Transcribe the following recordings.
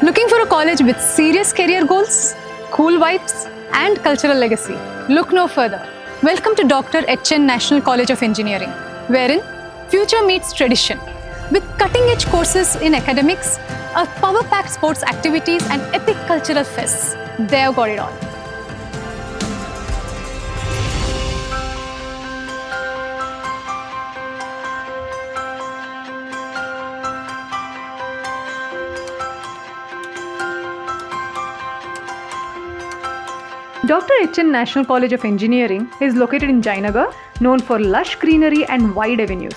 Looking for a college with serious career goals, cool vibes, and cultural legacy? Look no further. Welcome to Dr. H.N. National College of Engineering, wherein future meets tradition. With cutting-edge courses in academics, a power-packed sports activities, and epic cultural fests, they've got it all. Dr. H.N. National College of Engineering is located in Jayanagar, known for lush greenery and wide avenues,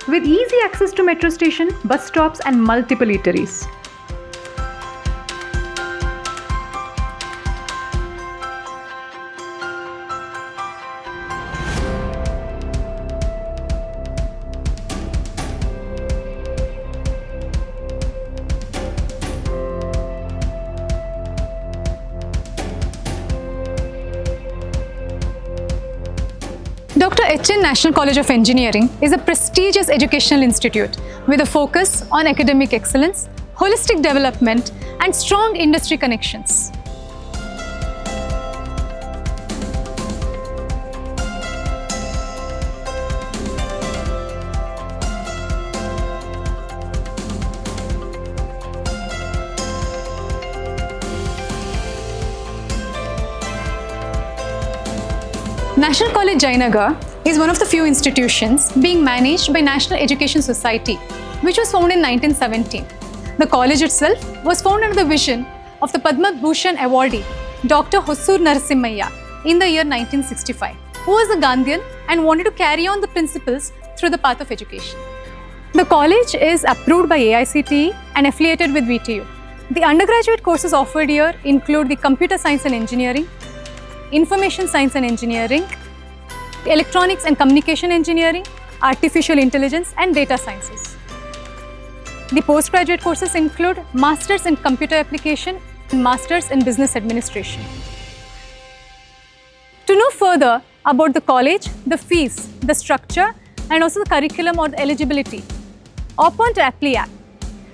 with easy access to metro station, bus stops and multiple eateries. Dr. H.N. National College of Engineering is a prestigious educational institute with a focus on academic excellence, holistic development, and strong industry connections. National College Jayanagar is one of the few institutions being managed by National Education Society, which was founded in 1917. The college itself was founded under the vision of the Padma Bhushan awardee, Dr. Hossur Narasimhaiah, in the year 1965, who was a Gandhian and wanted to carry on the principles through the path of education. The college is approved by AICTE and affiliated with VTU. The undergraduate courses offered here include the Computer Science and Engineering, Information Science and Engineering, Electronics and Communication Engineering, Artificial Intelligence and Data Sciences. The postgraduate courses include Masters in Computer Application and Masters in Business Administration. To know further about the college, the fees, the structure and also the curriculum or the eligibility, opt on to Apply app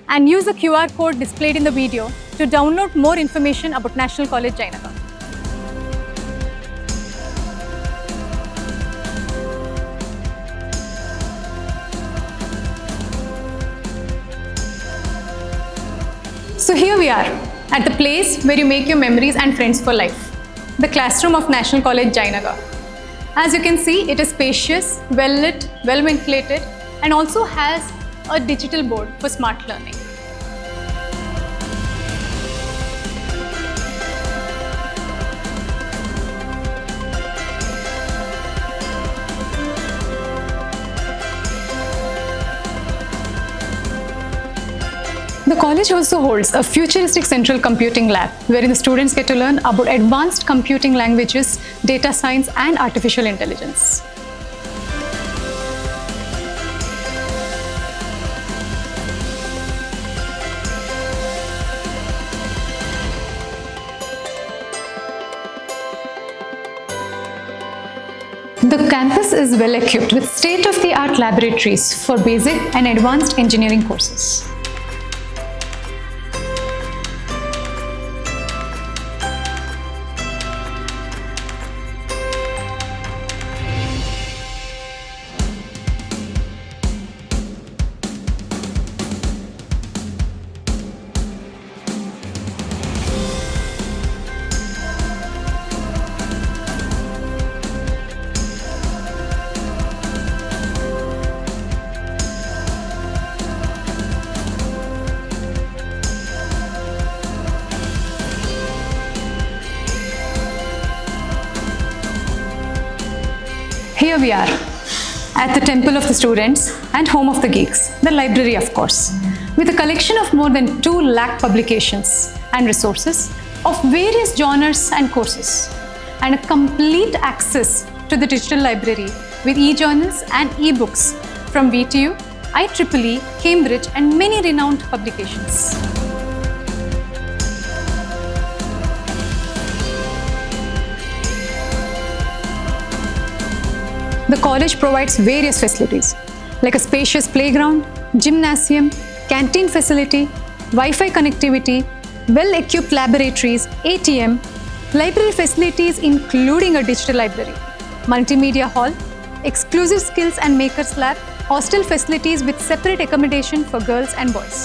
and use the QR code displayed in the video to download more information about National College Jayanagar. So here we are, at the place where you make your memories and friends for life, the classroom of National College Jayanagar. As you can see, it is spacious, well lit, well ventilated, and also has a digital board for smart learning. The college also holds a futuristic central computing lab, wherein the students get to learn about advanced computing languages, data science, and artificial intelligence. The campus is well equipped with state-of-the-art laboratories for basic and advanced engineering courses. Here we are, at the temple of the students and home of the geeks, the library of course, with a collection of more than 2 lakh publications and resources of various genres and courses, and a complete access to the digital library with e-journals and e-books from VTU, IEEE, Cambridge and many renowned publications. The college provides various facilities like a spacious playground, gymnasium, canteen facility, Wi-Fi connectivity, well-equipped laboratories, ATM, library facilities including a digital library, multimedia hall, exclusive skills and makers lab, hostel facilities with separate accommodation for girls and boys.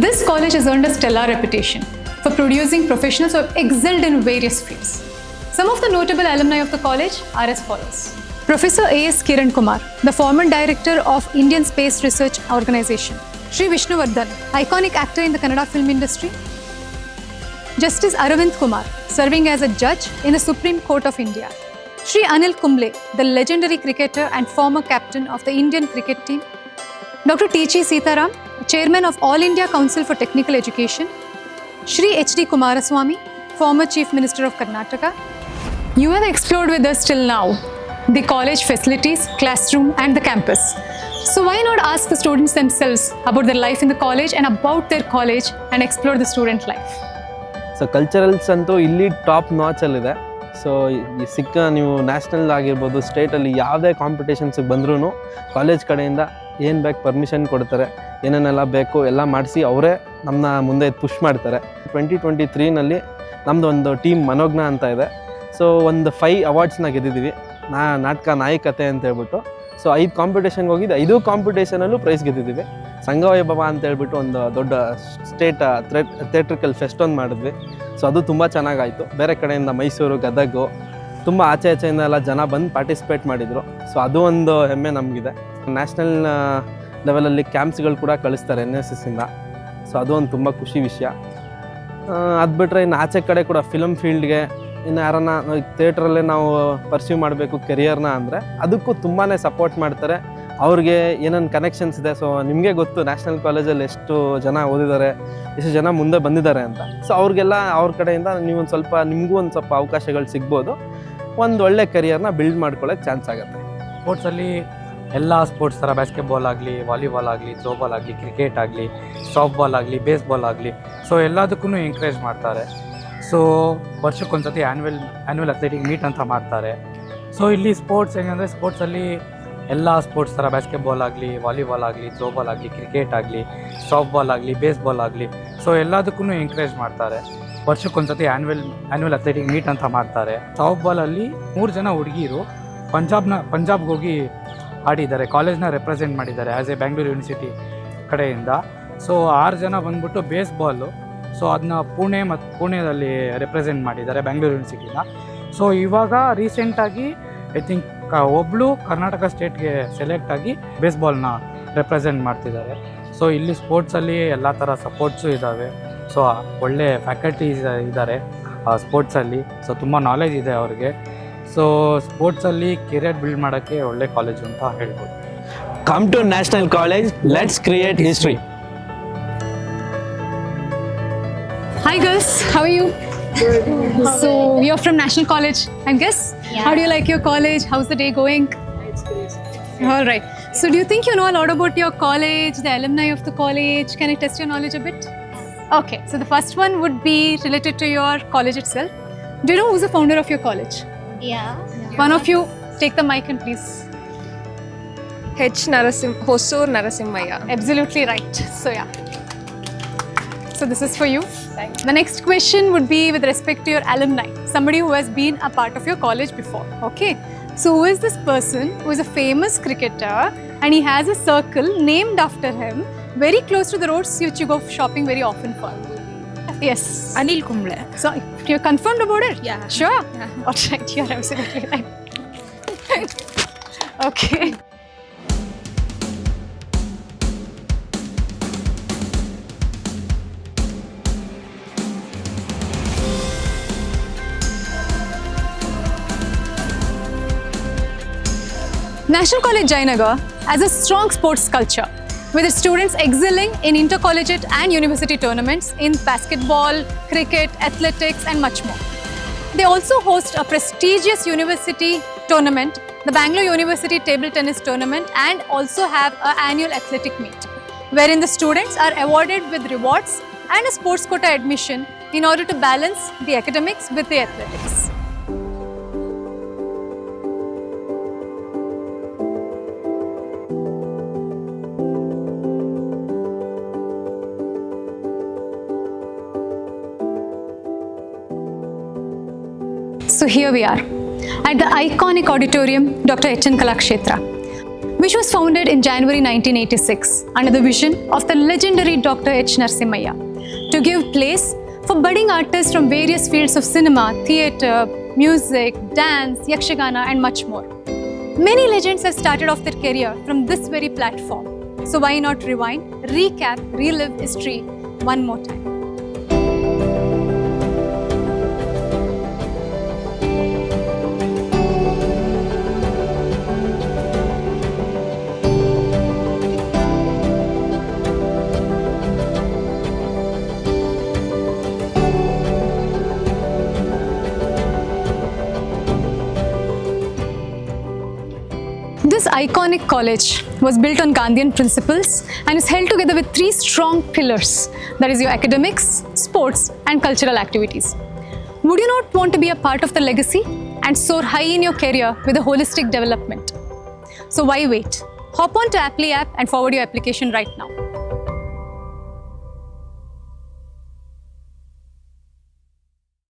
This college has earned a stellar reputation for producing professionals who have excelled in various fields. Some of the notable alumni of the college are as follows. Professor A.S. Kiran Kumar, the former director of Indian Space Research Organisation. Sri Vishnuvardhan, iconic actor in the Kannada film industry. Justice Aravind Kumar, serving as a judge in the Supreme Court of India. Sri Anil Kumble, the legendary cricketer and former captain of the Indian cricket team. Dr. T.G. Sitaram, chairman of All India Council for Technical Education. Sri H.D. Kumaraswamy, former Chief Minister of Karnataka. You have explored with us till now the college facilities, classroom and the campus. So why not ask the students themselves about their life in the college and about their college and explore the student life. So culturals ಅಂತೂ ಇಲ್ಲಿ top ನಾಚಲ್ಲಿದೆ. So ಈ ಸಿಕ್ಕ ನೀವು national ಆಗಿರ್ಬೋದು, ಸ್ಟೇಟಲ್ಲಿ ಯಾವುದೇ ಕಾಂಪಿಟೇಷನ್ಸಿಗೆ ಬಂದ್ರೂ college ಕಡೆಯಿಂದ ಏನು ಬೇಕು ಪರ್ಮಿಷನ್ ಕೊಡ್ತಾರೆ, ಏನೇನೆಲ್ಲ ಬೇಕು ಎಲ್ಲ ಮಾಡಿಸಿ ಅವರೇ ನಮ್ಮನ್ನ ಮುಂದೆ ಪುಷ್ ಮಾಡ್ತಾರೆ. 2023ನಲ್ಲಿ ನಮ್ಮದು ಒಂದು ಟೀಮ್ ಮನೋಜ್ಞ ಅಂತ ಇದೆ. ಸೊ ಒಂದು 5 ಅವಾರ್ಡ್ಸ್ನ ಗೆದ್ದಿದ್ದೀವಿ. ನಾಟಕ ನಾಯಕತೆ ಅಂತ ಹೇಳ್ಬಿಟ್ಟು. ಸೊ 5 ಕಾಂಪಿಟೇಷನ್ಗೆ ಹೋಗಿದ್ದು, 5 ಕಾಂಪಿಟೇಷನಲ್ಲೂ ಪ್ರೈಸ್ ಗೆದ್ದಿದ್ದೀವಿ. ಸಂಘವೈಭವ ಅಂತ ಹೇಳ್ಬಿಟ್ಟು ಒಂದು ದೊಡ್ಡ ಸ್ಟೇಟ್ ಥಿಯೇಟ್ರಿಕಲ್ ಫೆಸ್ಟ್ ಒಂದು ಮಾಡಿದ್ವಿ. ಸೊ ಅದು ತುಂಬ ಚೆನ್ನಾಗಾಯಿತು. ಬೇರೆ ಕಡೆಯಿಂದ ಮೈಸೂರು, ಗದಗು, ತುಂಬ ಆಚೆಯಿಂದ ಎಲ್ಲ ಜನ ಬಂದು ಪಾರ್ಟಿಸಿಪೇಟ್ ಮಾಡಿದರು. ಸೊ ಅದು ಒಂದು ಹೆಮ್ಮೆ ನಮಗಿದೆ. ನ್ಯಾಷನಲ್ ಲೆವೆಲಲ್ಲಿ ಕ್ಯಾಂಪ್ಸ್ಗಳು ಕೂಡ ಕಳಿಸ್ತಾರೆ NSS ಇಂದ. ಸೊ ಅದು ಒಂದು ತುಂಬ ಖುಷಿ ವಿಷಯ. ಅದು ಬಿಟ್ಟರೆ ಇನ್ನು ಆಚೆ ಕಡೆ ಕೂಡ ಫಿಲಮ್ ಫೀಲ್ಡ್ಗೆ ಇನ್ನು ಯಾರನ್ನ ಥಿಯೇಟ್ರಲ್ಲೇ ನಾವು ಪರ್ಸ್ಯೂ ಮಾಡಬೇಕು ಕೆರಿಯರ್ನ ಅಂದರೆ ಅದಕ್ಕೂ ತುಂಬಾ ಸಪೋರ್ಟ್ ಮಾಡ್ತಾರೆ. ಅವ್ರಿಗೆ ಏನೇನು ಕನೆಕ್ಷನ್ಸ್ ಇದೆ. ಸೊ ನಿಮಗೆ ಗೊತ್ತು ನ್ಯಾಷನಲ್ ಕಾಲೇಜಲ್ಲಿ ಎಷ್ಟು ಜನ ಓದಿದ್ದಾರೆ, ಎಷ್ಟು ಜನ ಮುಂದೆ ಬಂದಿದ್ದಾರೆ ಅಂತ. ಸೊ ಅವ್ರಿಗೆಲ್ಲ ಅವ್ರ ಕಡೆಯಿಂದ ನಿಮಗೂ ಒಂದು ಸ್ವಲ್ಪ ಅವಕಾಶಗಳು ಸಿಗ್ಬೋದು. ಒಂದು ಒಳ್ಳೆ ಕೆರಿಯರ್ನ ಬಿಲ್ಡ್ ಮಾಡ್ಕೊಳ್ಳೋಕ್ಕೆ ಚಾನ್ಸ್ ಆಗುತ್ತೆ. ಸ್ಪೋರ್ಟ್ಸಲ್ಲಿ ಎಲ್ಲ ಸ್ಪೋರ್ಟ್ಸ್ ಥರ ಬ್ಯಾಸ್ಕೆಟ್ಬಾಲ್ ಆಗಲಿ, ವಾಲಿಬಾಲ್ ಆಗಲಿ, ಥ್ರೋಬಾಲ್ ಆಗಲಿ, ಕ್ರಿಕೆಟ್ ಆಗಲಿ, ಸಾಫ್ಟ್ಬಾಲ್ ಆಗಲಿ, ಬೇಸ್ಬಾಲ್ ಆಗಲಿ, ಸೊ ಎಲ್ಲದಕ್ಕೂ ಎಂಕರೇಜ್ ಮಾಡ್ತಾರೆ. ಸೊ ವರ್ಷಕ್ಕೊಂದ್ಸತಿ ಆ್ಯನ್ಯುವಲ್ ಅಥ್ಲೆಟಿಕ್ ಮೀಟ್ ಅಂತ ಮಾಡ್ತಾರೆ. ಸೊ ಇಲ್ಲಿ ಸ್ಪೋರ್ಟ್ಸ್ ಹೆಂಗಂದರೆ ಸ್ಪೋರ್ಟ್ಸಲ್ಲಿ ಎಲ್ಲ ಸ್ಪೋರ್ಟ್ಸ್ ಥರ ಬ್ಯಾಸ್ಕೆಟ್ಬಾಲ್ ಆಗಲಿ, ವಾಲಿಬಾಲ್ ಆಗಲಿ, ಥ್ರೋಬಾಲ್ ಆಗಲಿ, ಕ್ರಿಕೆಟ್ ಆಗಲಿ, ಸಾಫ್ಟ್ಬಾಲ್ ಆಗಲಿ, ಬೇಸ್ಬಾಲ್ ಆಗಲಿ, ಸೊ ಎಲ್ಲದಕ್ಕೂ ಎಂಕರೇಜ್ ಮಾಡ್ತಾರೆ. ವರ್ಷಕ್ಕೊಂದ್ಸತಿ ಆ್ಯನ್ಯುವಲ್ ಅಥ್ಲೆಟಿಕ್ ಮೀಟ್ ಅಂತ ಮಾಡ್ತಾರೆ. ಸಾಫ್ಟ್ಬಾಲಲ್ಲಿ 3 ಜನ ಹುಡುಗಿರು ಪಂಜಾಬ್ಗೆ ಹೋಗಿ ಆಡಿದ್ದಾರೆ, ಕಾಲೇಜ್ನ ರೆಪ್ರೆಸೆಂಟ್ ಮಾಡಿದ್ದಾರೆ ಆ್ಯಸ್ ಎ ಬ್ಯಾಂಗ್ಳೂರು ಯೂನಿವರ್ಸಿಟಿ ಕಡೆಯಿಂದ. ಸೊ 6 ಜನ ಬಂದ್ಬಿಟ್ಟು ಬೇಸ್ಬಾಲು, ಸೊ ಅದನ್ನ ಪುಣೆದಲ್ಲಿ ರೆಪ್ರೆಸೆಂಟ್ ಮಾಡಿದ್ದಾರೆ ಬ್ಯಾಂಗ್ಳೂರು ಯೂನಿವರ್ಸಿಟಿನ. ಸೊ ಇವಾಗ ರೀಸೆಂಟಾಗಿ ಐ ಥಿಂಕ್ ಒಬ್ಬಳು ಕರ್ನಾಟಕ ಸ್ಟೇಟ್ಗೆ ಸೆಲೆಕ್ಟ್ ಆಗಿ ಬೇಸ್ಬಾಲ್ನ ರೆಪ್ರೆಸೆಂಟ್ ಮಾಡ್ತಿದ್ದಾರೆ. ಸೊ ಇಲ್ಲಿ ಸ್ಪೋರ್ಟ್ಸಲ್ಲಿ ಎಲ್ಲ ಥರ ಸಪೋರ್ಟ್ಸು ಇದ್ದಾವೆ. ಸೊ ಒಳ್ಳೆ ಫ್ಯಾಕಲ್ಟೀಸ್ ಇದ್ದಾರೆ ಸ್ಪೋರ್ಟ್ಸಲ್ಲಿ. ಸೊ ತುಂಬ ನಾಲೆಜ್ ಇದೆ ಅವ್ರಿಗೆ. ಸೊ ಸ್ಪೋರ್ಟ್ಸಲ್ಲಿ ಕೆರಿಯರ್ ಬಿಲ್ಡ್ ಮಾಡೋಕ್ಕೆ ಒಳ್ಳೆ ಕಾಲೇಜು ಅಂತ ಹೇಳ್ಬೋದು. Come to national college, let's create history. Hi girls, how are you? Good. So you're from National College, I guess? Yeah. How do you like your college? How's the day going? It's great. All right. So do you think you know a lot about your college, the alumni of the college? Can I test your knowledge a bit? Okay. So the first one would be related to your college itself. Do you know who's the founder of your college? Yeah. One of you take the mic and please. Hosur Narasimhaya. Absolutely right. So yeah. So this is for you. The next question would be with respect to your alumni, somebody who has been a part of your college before. Okay. So who is this person who is a famous cricketer and he has a circle named after him very close to the roads which you go shopping very often for? Yes. Anil Kumble. So you're confirmed about it? Yeah. Sure? Yeah. All right. You're absolutely right. Okay. National College Jayanagar has a strong sports culture, with its students excelling in intercollegiate and university tournaments in basketball, cricket, athletics, and much more. They also host a prestigious university tournament, the Bangalore University Table Tennis Tournament, and also have an annual athletic meet, wherein the students are awarded with rewards and a sports quota admission in order to balance the academics with the athletics. So here we are at the iconic auditorium Dr. H.N. Kalakshetra, which was founded in January 1986 under the vision of the legendary Dr. H. Narasimhaya to give place for budding artists from various fields of cinema, theatre, music, dance, yakshagana and much more. Many legends have started off their career from this very platform. So why not rewind, recap, relive history one more time. This iconic college was built on Gandhian principles and is held together with three strong pillars, that is your academics, sports and cultural activities. Would you not want to be a part of the legacy and soar high in your career with a holistic development? So why wait? Hop on to Apply app and forward your application right now.